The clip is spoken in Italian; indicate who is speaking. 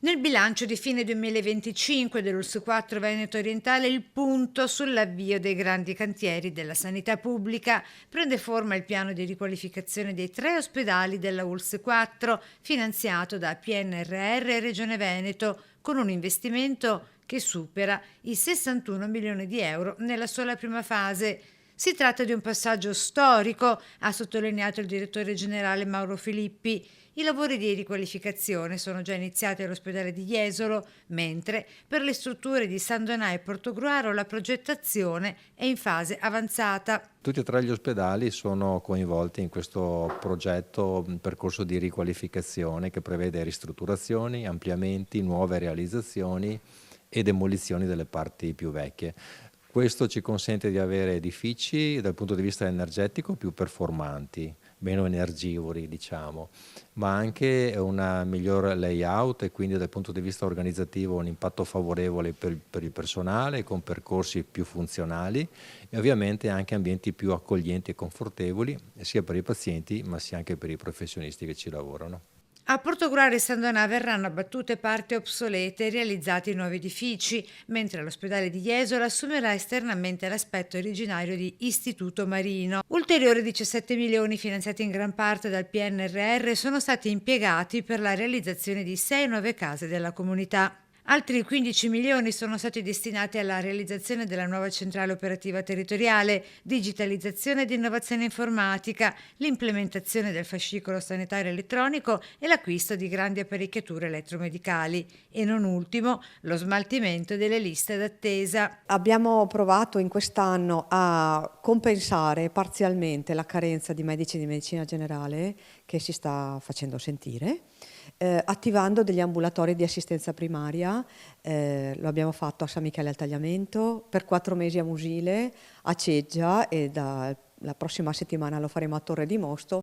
Speaker 1: Nel bilancio di fine 2025 dell'ULSS 4 Veneto Orientale il punto sull'avvio dei grandi cantieri della sanità pubblica. Prende forma il piano di riqualificazione dei 3 ospedali della ULSS 4 finanziato da PNRR e Regione Veneto con un investimento che supera i 61 milioni di euro nella sola prima fase. Si tratta di un passaggio storico, ha sottolineato il direttore generale Mauro Filippi. I lavori di riqualificazione sono già iniziati all'ospedale di Jesolo, mentre per le strutture di San Donà e Portogruaro la progettazione è in fase avanzata.
Speaker 2: Tutti e tre gli ospedali sono coinvolti in questo progetto, percorso di riqualificazione che prevede ristrutturazioni, ampliamenti, nuove realizzazioni e demolizioni delle parti più vecchie. Questo ci consente di avere edifici dal punto di vista energetico più performanti, meno energivori diciamo, ma anche una miglior layout e quindi dal punto di vista organizzativo un impatto favorevole per il personale con percorsi più funzionali e ovviamente anche ambienti più accoglienti e confortevoli sia per i pazienti ma sia anche per i professionisti che ci lavorano.
Speaker 1: A Portogruaro e San Donà verranno abbattute parti obsolete e realizzati nuovi edifici, mentre l'ospedale di Jesolo assumerà esternamente l'aspetto originario di istituto marino. Ulteriori 17 milioni finanziati in gran parte dal PNRR sono stati impiegati per la realizzazione di 6 nuove case della comunità. Altri 15 milioni sono stati destinati alla realizzazione della nuova centrale operativa territoriale, digitalizzazione ed innovazione informatica, l'implementazione del fascicolo sanitario elettronico e l'acquisto di grandi apparecchiature elettromedicali e non ultimo lo smaltimento delle liste d'attesa.
Speaker 3: Abbiamo provato in quest'anno a compensare parzialmente la carenza di medici di medicina generale che si sta facendo sentire, attivando degli ambulatori di assistenza primaria. Lo abbiamo fatto a San Michele al Tagliamento, per 4 mesi a Musile, a Ceggia e dalla prossima settimana lo faremo a Torre di Mosto.